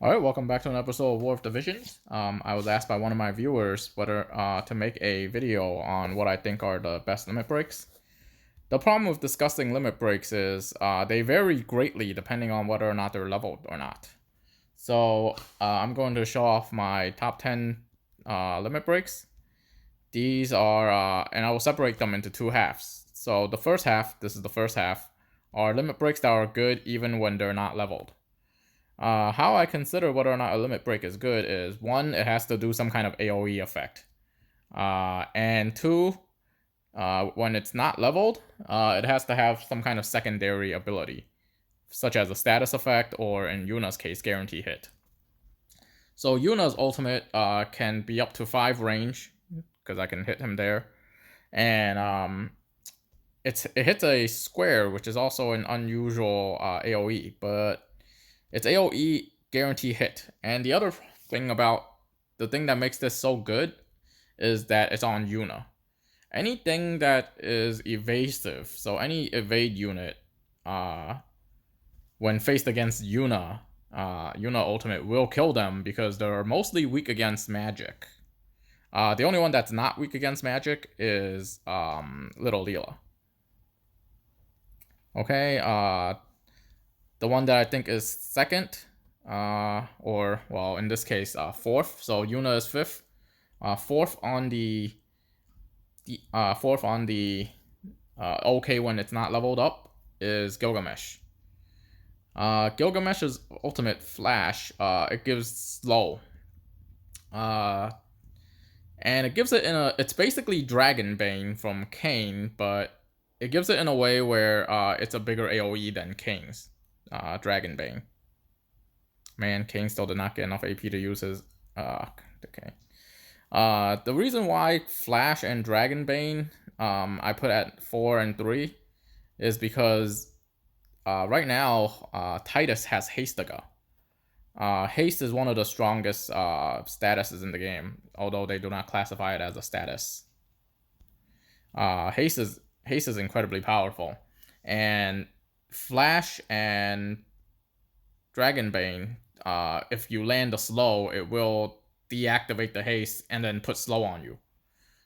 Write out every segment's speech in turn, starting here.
All right, welcome back to an episode of War of Divisions. I was asked by one of my viewers whether to make a video on what I think are the best limit breaks. The problem with discussing limit breaks is they vary greatly depending on whether or not they're leveled or not. So I'm going to show off my top 10 limit breaks. These are, and I will separate them into two halves. So the first half, this is the first half, are limit breaks that are good even when they're not leveled. How I consider whether or not a limit break is good is one, it has to do some kind of AoE effect. And two, when it's not leveled, it has to have some kind of secondary ability, such as a status effect or, in Yuna's case, guarantee hit. So Yuna's ultimate can be up to 5 range, because I can hit him there. And it hits a square, which is also an unusual AoE, but it's AoE guarantee hit. And the other thing about the thing that makes this so good is that it's on Yuna. Anything that is evasive, so any evade unit, when faced against Yuna, Yuna ultimate will kill them because they're mostly weak against magic. The only one that's not weak against magic is Little Leela. Okay, the one that I think is second, or well, in this case, fourth. So Yuna is fifth. Fourth on the okay when it's not leveled up is Gilgamesh. Gilgamesh's ultimate flash, it gives slow. And it gives it it's basically Dragon Bane from Kain, but it gives it in a way where it's a bigger AoE than Kain's Dragon Bane. Man, Kain still did not get enough AP to use his okay. The reason why Flash and Dragon Bane I put at 4 and 3 is because right now Titus has Hastega. Haste is one of the strongest statuses in the game, although they do not classify it as a status. Haste is incredibly powerful, and Flash and Dragonbane, if you land a slow, it will deactivate the haste and then put slow on you.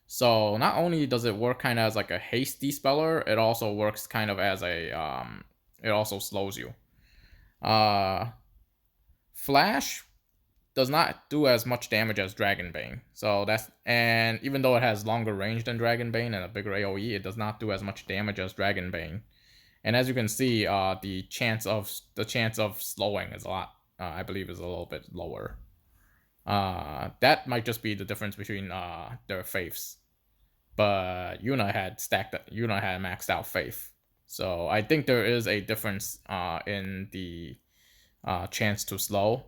So not only does it work kind of as like a haste dispeller, it also works kind of as a it also slows you. Flash does not do as much damage as Dragonbane. So and even though it has longer range than Dragonbane and a bigger AoE, it does not do as much damage as Dragonbane. And as you can see, the chance of slowing is a lot. I believe is a little bit lower. That might just be the difference between their faiths. But Yuna had maxed out faith. So I think there is a difference in the chance to slow.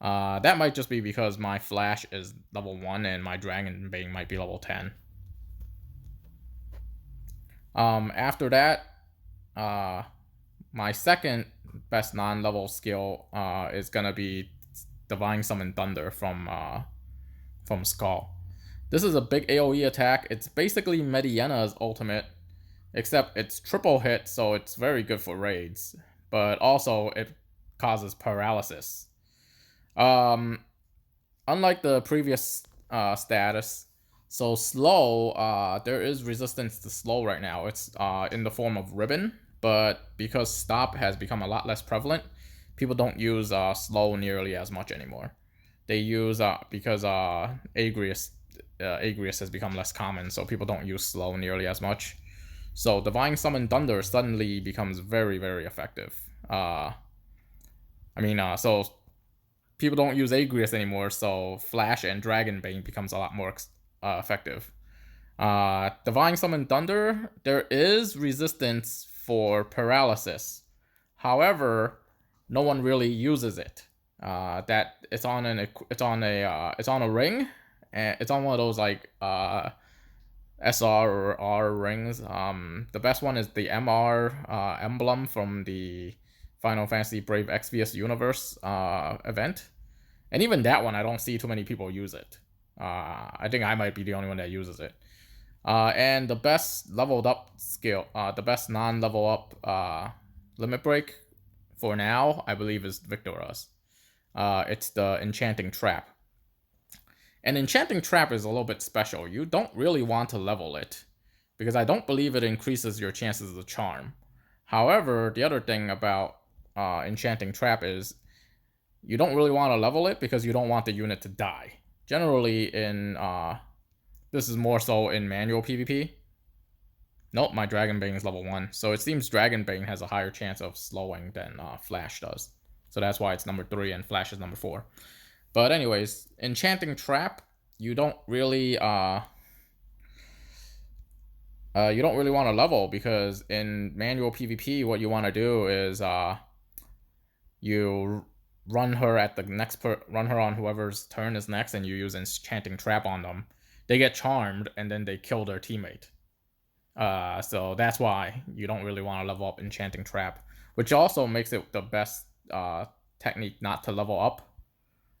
That might just be because my Flash is level 1 and my Dragon Bane might be level 10. After that, my second best non-level skill is gonna be Divine Summon Thunder from Skull. This is a big AoE attack. It's basically Mediena's ultimate, except it's triple hit, so it's very good for raids. But also it causes paralysis. Unlike the previous status, so slow, there is resistance to slow right now. It's in the form of ribbon, but because stop has become a lot less prevalent, people don't use slow nearly as much anymore. They use because Agrius has become less common, so people don't use slow nearly as much. So Divine Summon Thunder suddenly becomes very, very effective. So people don't use Agrius anymore, so Flash and Dragon Bane becomes a lot more effective. Divine Summon Thunder, there is resistance for paralysis. However, no one really uses it. That it's on a ring, and it's on one of those like SR or R rings. The best one is the MR emblem from the Final Fantasy Brave Exvius Universe event. And even that one, I don't see too many people use it. I think I might be the only one that uses it. And the best leveled up skill, the best non-level up limit break for now, I believe, is Victora's. It's the Enchanting Trap. And Enchanting Trap is a little bit special. You don't really want to level it, because I don't believe it increases your chances of charm. However, the other thing about Enchanting Trap is you don't really want to level it because you don't want the unit to die. Generally, this is more so in manual PvP. Nope, my Dragon Bane is level 1. So it seems Dragon Bane has a higher chance of slowing than Flash does. So that's why it's number 3 and Flash is number 4. But anyways, Enchanting Trap, you don't really want to level, because in manual PvP, what you want to do is you run her on whoever's turn is next, and you use Enchanting Trap on them. They get charmed, and then they kill their teammate. So that's why you don't really want to level up Enchanting Trap, which also makes it the best technique not to level up.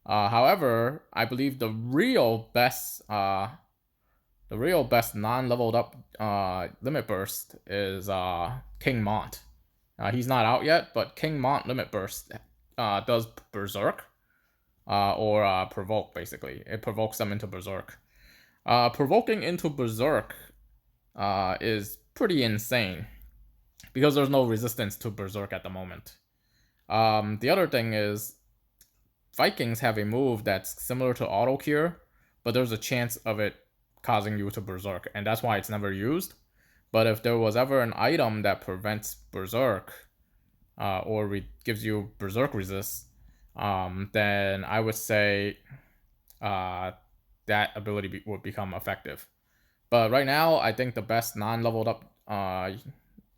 However, I believe the real best non-leveled up limit burst is King Mont. He's not out yet, but King Mont limit burst does Berserk or provoke. Basically, it provokes them into Berserk. Provoking into Berserk is pretty insane, because there's no resistance to Berserk at the moment. The other thing is, Vikings have a move that's similar to Auto Cure, but there's a chance of it causing you to Berserk, and that's why it's never used. But if there was ever an item that prevents Berserk, or gives you Berserk resist, then I would say that ability would become effective. But right now, I think the best non-leveled up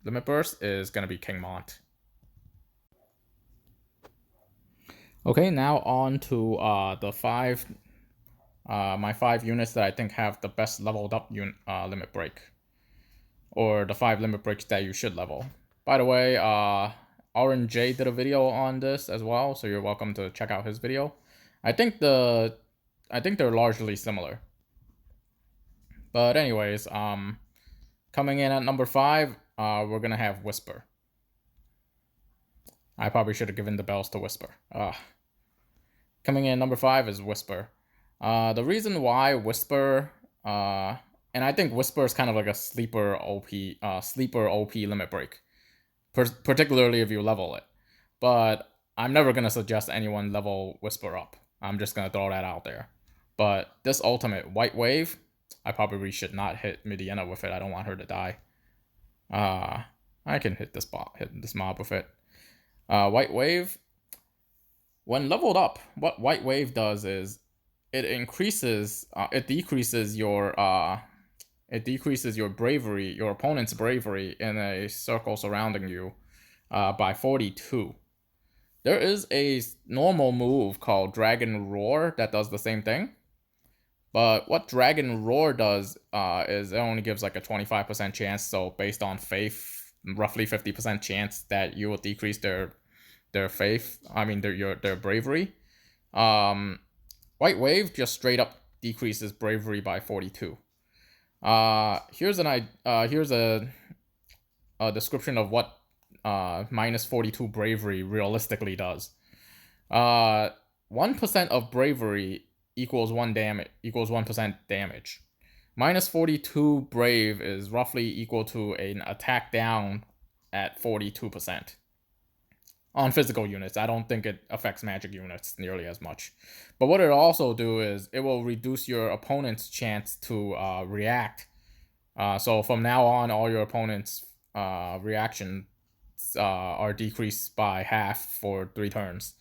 limit burst is going to be King Mont. Okay, now on to my 5 units that I think have the best leveled up limit break, or the 5 limit breaks that you should level. By the way, Orange J did a video on this as well, so you're welcome to check out his video. I think they're largely similar. But anyways, coming in at number 5, we're gonna have Whisper. I probably should have given the bells to Whisper. Coming in at number 5 is Whisper. The reason why Whisper, and I think Whisper is kind of like a sleeper OP limit break, particularly if you level it. But I'm never gonna suggest anyone level Whisper up. I'm just gonna throw that out there. But this ultimate White Wave, I probably should not hit Midiana with it. I don't want her to die. I can hit this mob with it. White Wave, when leveled up, what White Wave does is it decreases your bravery, your opponent's bravery in a circle surrounding you, by 42. There is a normal move called Dragon Roar that does the same thing. But what Dragon Roar does is it only gives like a 25% chance. So based on faith, roughly 50% chance that you will decrease their faith. I mean their bravery. White Wave just straight up decreases bravery by 42. Here's a description of what minus 42 bravery realistically does. 1% of bravery equals 1% damage. Minus 42 brave is roughly equal to an attack down at 42%. On physical units, I don't think it affects magic units nearly as much. But what it'll also do is it will reduce your opponent's chance to react. So from now on, all your opponent's reactions are decreased by half for 3 turns.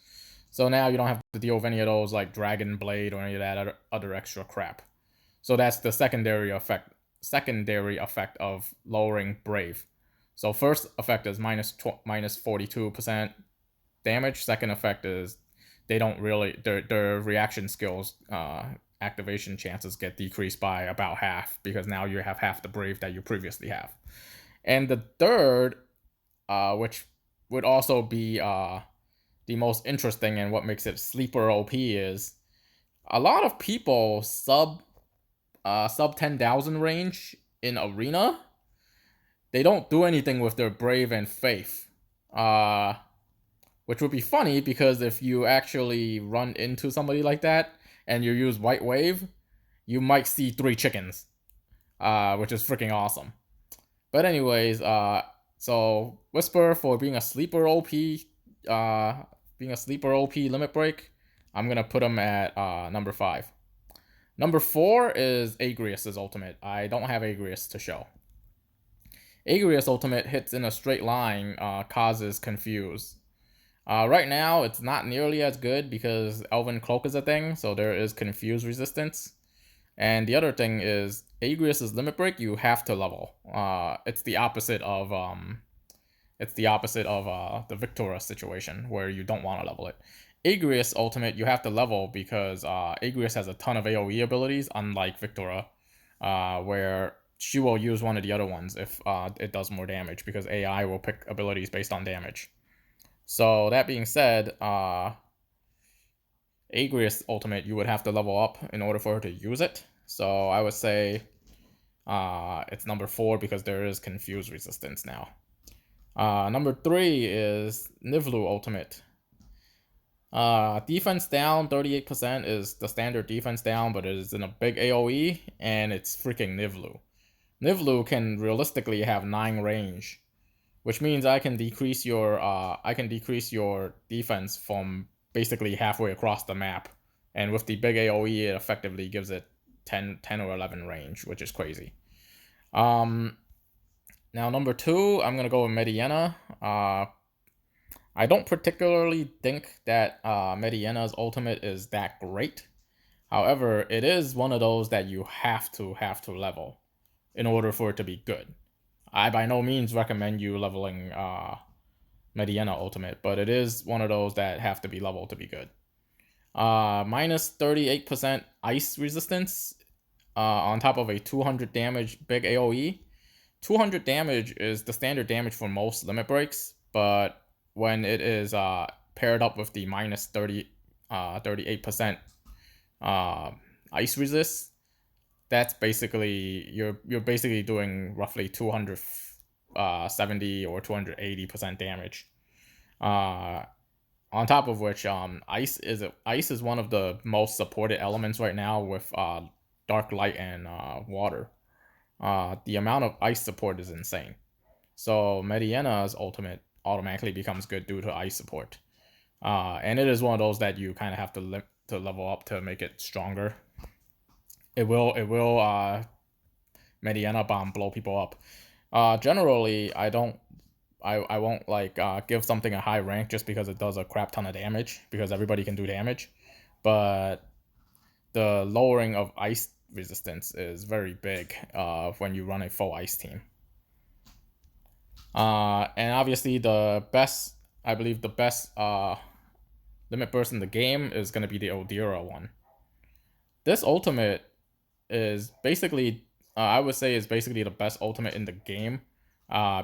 So now you don't have to deal with any of those like Dragon Blade or any of that other extra crap. So that's the secondary effect of lowering Brave. So first effect is minus 42% damage. Second effect is they don't really, their reaction skills activation chances get decreased by about half, because now you have half the Brave that you previously have. And the third, which would also be the most interesting and what makes it sleeper OP, is a lot of people sub 10,000 range in arena, they don't do anything with their Brave and Faith. which would be funny because if you actually run into somebody like that and you use White Wave, you might see 3 chickens, which is freaking awesome. But anyways, so Whisper for being a sleeper OP, limit break, I'm gonna put him at number 5. Number 4 is Agrius's ultimate. I don't have Agrius to show. Agrius ultimate hits in a straight line, causes confuse. Right now, it's not nearly as good because Elven Cloak is a thing, so there is confuse resistance. And the other thing is, Agrius's limit break, you have to level. It's the opposite of the Victora situation where you don't want to level it. Agrius ultimate, you have to level because Agrius has a ton of AoE abilities, unlike Victora, where she will use one of the other ones if it does more damage, because AI will pick abilities based on damage. So that being said, Agrius ultimate, you would have to level up in order for her to use it. So I would say it's number 4 because there is confuse resistance now. Number 3 is Nivlu ultimate. Defense down 38% is the standard defense down, but it is in a big AoE, and it's freaking Nivlu. Nivlu can realistically have 9 range, which means I can decrease your defense from basically halfway across the map, and with the big AoE, it effectively gives it 10 or 11 range, which is crazy. Now number 2, I'm gonna go with Mediana. I don't particularly think that Mediana's ultimate is that great. However, it is one of those that you have to level in order for it to be good. I by no means recommend you leveling Mediana ultimate, but it is one of those that have to be leveled to be good. Minus 38% ice resistance on top of a 200 damage big AoE. 200 damage is the standard damage for most limit breaks, but when it is paired up with the minus 38% ice resist, that's basically you're basically doing roughly 270 or 280% damage. On top of which, ice is one of the most supported elements right now with dark light and water. The amount of ice support is insane. So Mediana's ultimate automatically becomes good due to ice support. And it is one of those that you kind of have to level up to make it stronger. It will Mediana bomb blow people up. Generally, I won't like give something a high rank just because it does a crap ton of damage, because everybody can do damage. But the lowering of ice resistance is very big when you run a full ice team. And obviously the best limit burst in the game is going to be the Odira one. This ultimate is basically, I would say, is basically the best ultimate in the game,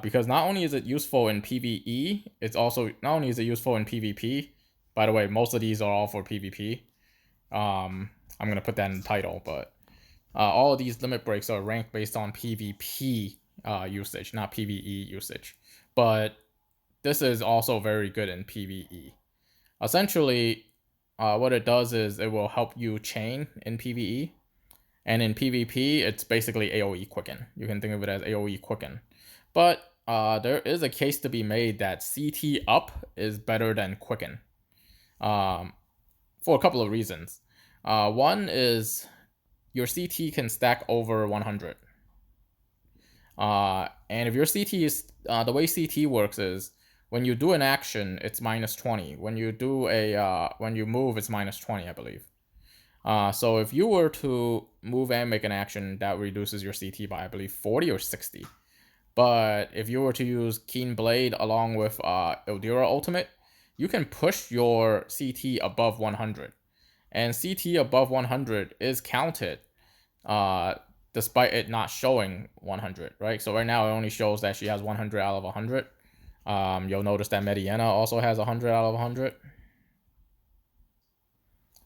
because not only is it useful in PvE, it's also not only is it useful in PvP. By the way, most of these are all for PvP. I'm gonna put that in the title, but all of these limit breaks are ranked based on PvP usage, not PvE usage. But this is also very good in PvE. Essentially, what it does is it will help you chain in PvE. And in PvP, it's basically AoE quicken. You can think of it as AoE quicken. But there is a case to be made that CT up is better than quicken. For a couple of reasons. One is your CT can stack over 100. And if your CT is, the way CT works is, when you do an action, it's minus 20. When you do when you move, it's minus 20, I believe. So if you were to move and make an action, that reduces your CT by, I believe, 40 or 60. But if you were to use Keen Blade along with Ildira Ultimate, you can push your CT above 100. And CT above 100 is counted, despite it not showing 100, right? So right now it only shows that she has 100 out of 100. You'll notice that Mediana also has 100 out of 100.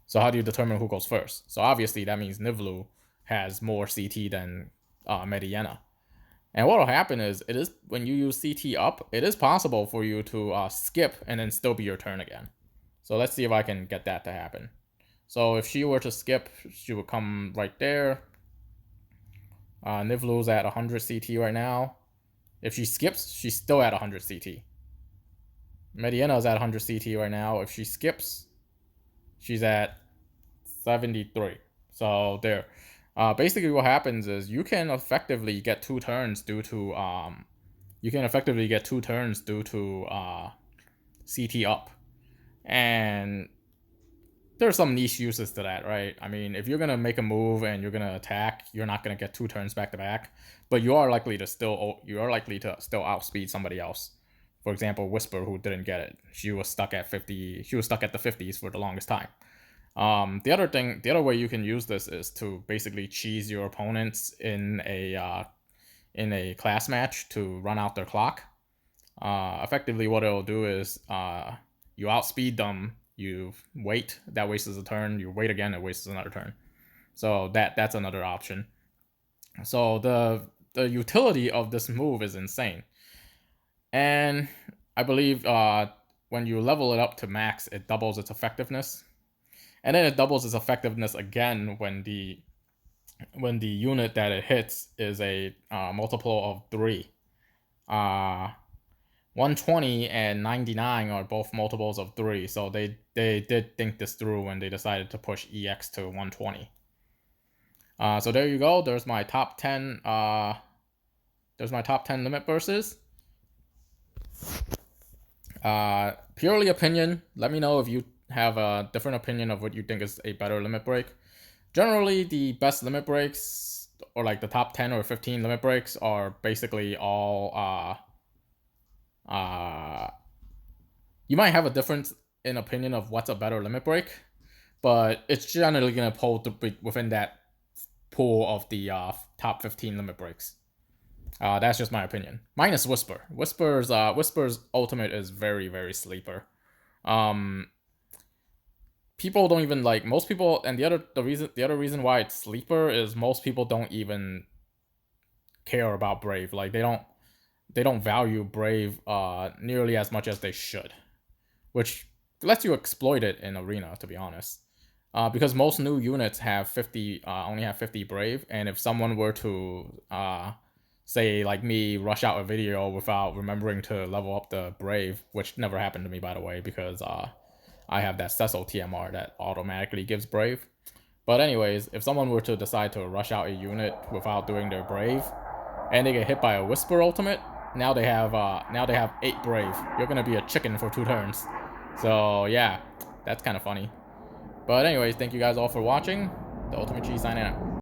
So how do you determine who goes first? So obviously that means Nivlu has more CT than Mediana. And what will happen is, it is when you use CT up, it is possible for you to skip and then still be your turn again. So let's see if I can get that to happen. So if she were to skip, she would come right there. Nivlu's at 100 CT right now. If she skips, she's still at 100 CT. Mediena's at 100 CT right now. If she skips, she's at 73. So there. Basically, what happens is you can effectively get 2 turns due to CT up, and there's some niche uses to that, right? I mean, if you're gonna make a move and you're gonna attack, you're not gonna get 2 turns back to back, but you are likely to still outspeed somebody else. For example, Whisper, who didn't get it, she was stuck at 50. She was stuck at the 50s for the longest time. The other way you can use this is to basically cheese your opponents in a class match to run out their clock. Effectively, what it'll do is you outspeed them, you wait, that wastes a turn, you wait again, it wastes another turn. So that's another option. So the utility of this move is insane. And I believe when you level it up to max, it doubles its effectiveness. And then it doubles its effectiveness again when the unit that it hits is a multiple of 3. 120 and 99 are both multiples of 3, so they did think this through when they decided to push EX to 120. So there you go. There's my top 10. There's my top 10 limit bursts. Purely opinion. Let me know if you have a different opinion of what you think is a better limit break. Generally, the best limit breaks, or like the top 10 or 15 limit breaks, are basically all you might have a difference in opinion of what's a better limit break, but it's generally gonna pull within that pool of the top 15 limit breaks. That's just my opinion. Minus Whisper. Whisper's ultimate is very, very sleeper. People don't even like, most people, and the other reason why it's sleeper is most people don't even care about Brave. Like they don't value Brave nearly as much as they should, which lets you exploit it in Arena, to be honest. Because most new units have 50, only have 50 Brave, and if someone were to say like me rush out a video without remembering to level up the Brave, which never happened to me, by the way, because I have that Cecil TMR that automatically gives Brave. But anyways, if someone were to decide to rush out a unit without doing their Brave, and they get hit by a Whisper ultimate, now they have 8 Brave. You're gonna be a chicken for 2 turns. So yeah, that's kind of funny. But anyways, thank you guys all for watching. The Ultimate G signing out.